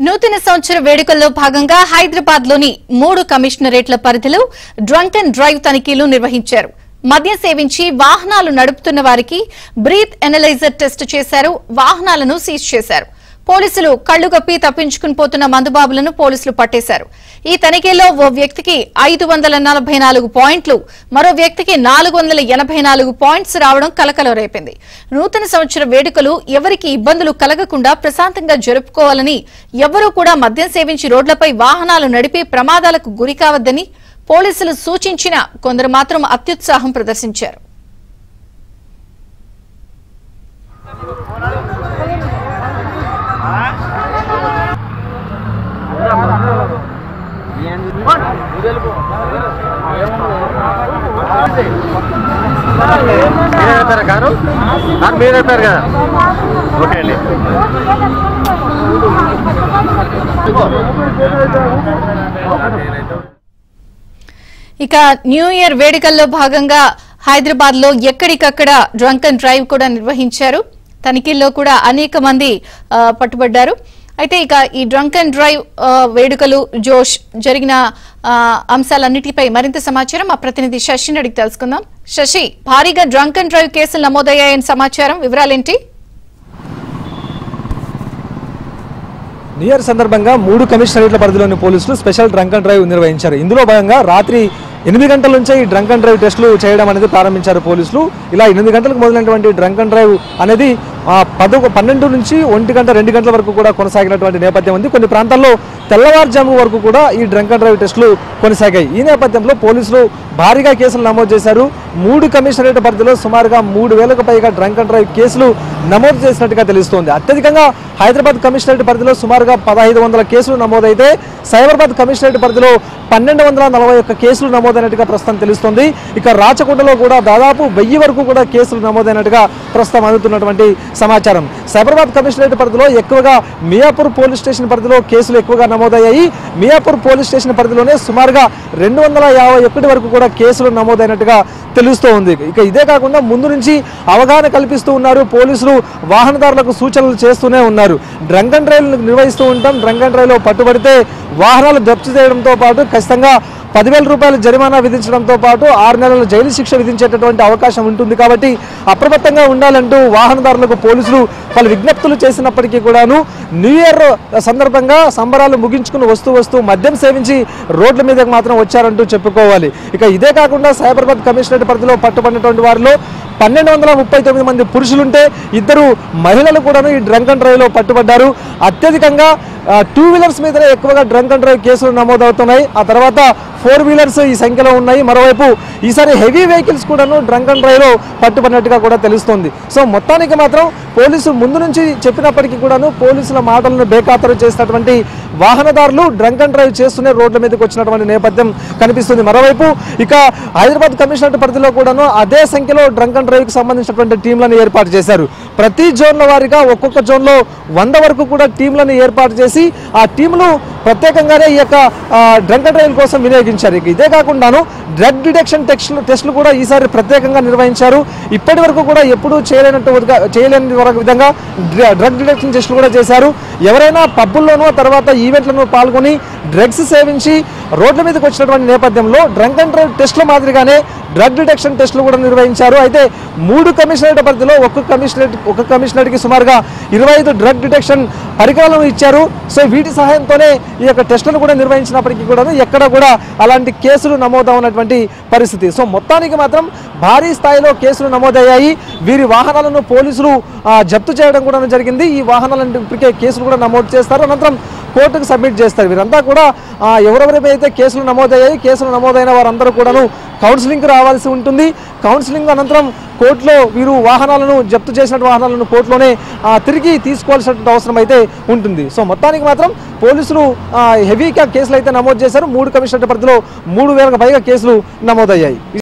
నూతన సంవత్సర వేడుకల్లో భాగంగా హైదరాబాద్ లోని 3 కమిషనరేట్ల పరిధిలో డ్రంక్ అండ్ డ్రైవ్ తనిఖీలు నిర్వహించారు. మద్యం సేవించి వాహనాలు నడుపుతున్న వారికి బ్రీత్ ఎనలైజర్ టెస్ట్ చేశారు. వాహనాలను సీజ్ చేశారు. పోలీసులు కళ్లుగప్పి తప్పించుకుని పోతున్న మందుబాబులను పోలీసులు పట్టేశారు. ఈ తనిఖీల్లో ఓ వ్యక్తికి 544 పాయింట్లు, మరో వ్యక్తికి 484 పాయింట్స్ రావడం కలకలం రేపింది. నూతన సంవత్సర వేడుకలు ఎవరికి ఇబ్బందులు కలగకుండా ప్రశాంతంగా జరుపుకోవాలని, ఎవరూ కూడా మద్యం సేవించి రోడ్లపై వాహనాలు నడిపి ప్రమాదాలకు గురికావద్దని పోలీసులు సూచించినా కొందరు మాత్రం అత్యుత్సాహం ప్రదర్శించారు. ఇక న్యూ ఇయర్ వేడుకల్లో భాగంగా హైదరాబాద్ లో ఎక్కడికక్కడ డ్రంక్ అండ్ డ్రైవ్ కూడా నిర్వహించారు. తనిఖీల్లో కూడా అనేక మంది పట్టుబడ్డారు. అయితే ఇక ఈ డ్రంక్ అండ్ డ్రైవ్ వేడుకలు జోష్ జరిగిన అంశాలన్నిటిపై మరింత సమాచారం మా ప్రతినిధి శశిని అడిగి తెలుసుకుందాం. శశి, భారీగా డ్రంక్ అండ్ డ్రైవ్ కేసులు నమోదయ్యాయని సమాచారం, వివరాలేంటి? న్యూ ఇయర్ సందర్భంగా 3 కమిషనరేట్ల పరిధిలోని పోలీసులు స్పెషల్ డ్రంక్ అండ్ డ్రైవ్ నిర్వహించారు. ఇందులో భాగంగా రాత్రి 8 గంటల నుంచే ఈ డ్రంక్ అండ్ డ్రైవ్ టెస్టులు చేయడం అనేది ప్రారంభించారు పోలీసులు. ఇలా 8 గంటలకు మొదలైనటువంటి డ్రంక్ అండ్ డ్రైవ్ అనేది 12 నుంచి 1 గంట 2 గంటల వరకు కూడా కొనసాగినటువంటి నేపథ్యం ఉంది. కొన్ని ప్రాంతాల్లో తెల్లవారుజాము వరకు కూడా ఈ డ్రంక్ అండ్ డ్రైవ్ టెస్టులు కొనసాగాయి. ఈ నేపథ్యంలో పోలీసులు భారీగా కేసులు నమోదు చేశారు. 3 కమిషనరేట్ పరిధిలో సుమారుగా 3000కు పైగా డ్రంక్ అండ్ డ్రైవ్ కేసులు నమోదు చేసినట్టుగా తెలుస్తోంది. అత్యధికంగా హైదరాబాద్ కమిషనరేట్ పరిధిలో సుమారుగా 1500 కేసులు నమోదైతే సైబరాబాద్ కమిషనరేట్ పరిధిలో 1241 కేసులు నమోదైనట్టుగా ప్రస్తుతం తెలుస్తోంది. ఇక రాచకొండలో కూడా దాదాపు 1000 వరకు కూడా కేసులు నమోదైనట్టుగా ప్రస్తుతం అందుతున్నటువంటి సమాచారం. సైబరాబాద్ కమిషనరేట్ పరిధిలో ఎక్కువగా మియాపూర్ పోలీస్ స్టేషన్ పరిధిలో కేసులు ఎక్కువగా నమోదయ్యాయి. మియాపూర్ పోలీస్ స్టేషన్ పరిధిలోనే సుమారుగా 251 వరకు కూడా కేసులు నమోదైనట్టుగా తెలుస్తూ ఉంది. ఇక ఇదే కాకుండా ముందు నుంచి అవగాహన కల్పిస్తూ ఉన్నారు పోలీసులు, వాహనదారులకు సూచనలు చేస్తూనే ఉన్నారు. డ్రంక్ అండ్ డ్రైవ్ నిర్వహిస్తూ ఉంటాం, డ్రంక్ అండ్ డ్రైవ్లో పట్టుబడితే వాహనాలు జప్తు చేయడంతో పాటు ఖచ్చితంగా 10,000 రూపాయల జరిమానా విధించడంతో పాటు 6 నెలల జైలు శిక్ష విధించేటటువంటి అవకాశం ఉంటుంది. కాబట్టి అప్రమత్తంగా ఉండాలంటూ వాహనదారులకు పోలీసులు పలు విజ్ఞప్తులు చేసినప్పటికీ కూడాను న్యూ ఇయర్ సందర్భంగా సంబరాలు ముగించుకుని వస్తూ మద్యం సేవించి రోడ్ల మీదకి మాత్రం వచ్చారంటూ చెప్పుకోవాలి. ఇక ఇదే కాకుండా సైబరాబాద్ కమిషనరేట్ పరిధిలో పట్టుబడినటువంటి వారిలో 1239 మంది పురుషులుంటే 2 మహిళలు కూడాను ఈ డ్రంక్ అండ్ డ్రైవ్లో పట్టుబడ్డారు. అత్యధికంగా 2 వీలర్స్ మీదనే ఎక్కువగా డ్రంక్ అండ్ డ్రైవ్ కేసులు నమోదవుతున్నాయి. ఆ తర్వాత 4 వీలర్స్ ఈ సంఖ్యలో ఉన్నాయి. మరోవైపు ఈసారి హెవీ వెహికల్స్ కూడాను డ్రంక్ అండ్ డ్రైవ్లో పట్టుబడినట్టుగా కూడా తెలుస్తోంది. సో మొత్తానికి మాత్రం పోలీసులు ముందు నుంచి చెప్పినప్పటికీ కూడాను పోలీసుల మాటలను బేఖాతరు చేసినటువంటి వాహనదారులు డ్రంక్ అండ్ డ్రైవ్ చేస్తూనే రోడ్ల మీదకి వచ్చినటువంటి నేపథ్యం కనిపిస్తుంది. మరోవైపు ఇక హైదరాబాద్ కమిషనరేట్ పరిధిలో కూడాను అదే సంఖ్యలో డ్రంక్ అండ్ డ్రైవ్కి సంబంధించినటువంటి టీంలను ఏర్పాటు చేశారు. ప్రతి జోన్ల వారిగా ఒక్కొక్క జోన్లో 100 వరకు కూడా టీంలను ఏర్పాటు చేసి ఆ టీంలు ప్రత్యేకంగానే ఈ యొక్క డ్రంక్ అండ్ డ్రైవ్ కోసం వినియోగించారు. ఇదే కాకుండాను డ్రగ్ డిటెక్షన్ టెస్టులు కూడా ఈసారి ప్రత్యేకంగా నిర్వహించారు. ఇప్పటి వరకు కూడా ఎప్పుడూ చేయలేని విధంగా డ్రగ్ డిటెక్షన్ టెస్టులు కూడా చేశారు. ఎవరైనా పబ్బుల్లోనూ తర్వాత ఈవెంట్లను పాల్గొని డ్రగ్స్ సేవించి రోడ్ల మీదకి వచ్చినటువంటి నేపథ్యంలో డ్రంక్ అండ్ డ్రైవ్ టెస్టుల మాదిరిగానే డ్రగ్ డిటెక్షన్ టెస్టులు కూడా నిర్వహించారు. అయితే 3 కమిషనరేట్ పరిధిలో ఒక్క కమిషనరేట్కి సుమారుగా 25 డ్రగ్ డిటెక్షన్ పరికరాలను ఇచ్చారు. సో వీటి సహాయంతోనే ఈ యొక్క టెస్టులను కూడా నిర్వహించినప్పటికీ కూడా ఎక్కడ కూడా అలాంటి కేసులు నమోదవున్నటువంటి పరిస్థితి. సో మొత్తానికి మాత్రం భారీ స్థాయిలో కేసులు నమోదయ్యాయి. వీరి వాహనాలను పోలీసులు జప్తు చేయడం కూడా జరిగింది. ఈ వాహనాలను ఇప్పటికే కేసులు కూడా నమోదు చేస్తారు, అనంతరం కోర్టుకు సబ్మిట్ చేస్తారు. వీరంతా కూడా ఎవరెవరైతే కేసులు నమోదయ్యాయి, కేసులు నమోదైన వారందరూ కూడాను కౌన్సిలింగ్కి రావాల్సి ఉంటుంది. కౌన్సిలింగ్ అనంతరం కోర్టులో వీరు వాహనాలను జప్తు చేసిన వాహనాలను కోర్టులోనే తిరిగి తీసుకోవాల్సిన అవసరం అయితే ఉంటుంది. సో మొత్తానికి మాత్రం పోలీసులు హెవీగా కేసులు అయితే నమోదు చేశారు. 3 కమిషనరేట్ పరిధిలో 3000కు పైగా కేసులు నమోదయ్యాయి.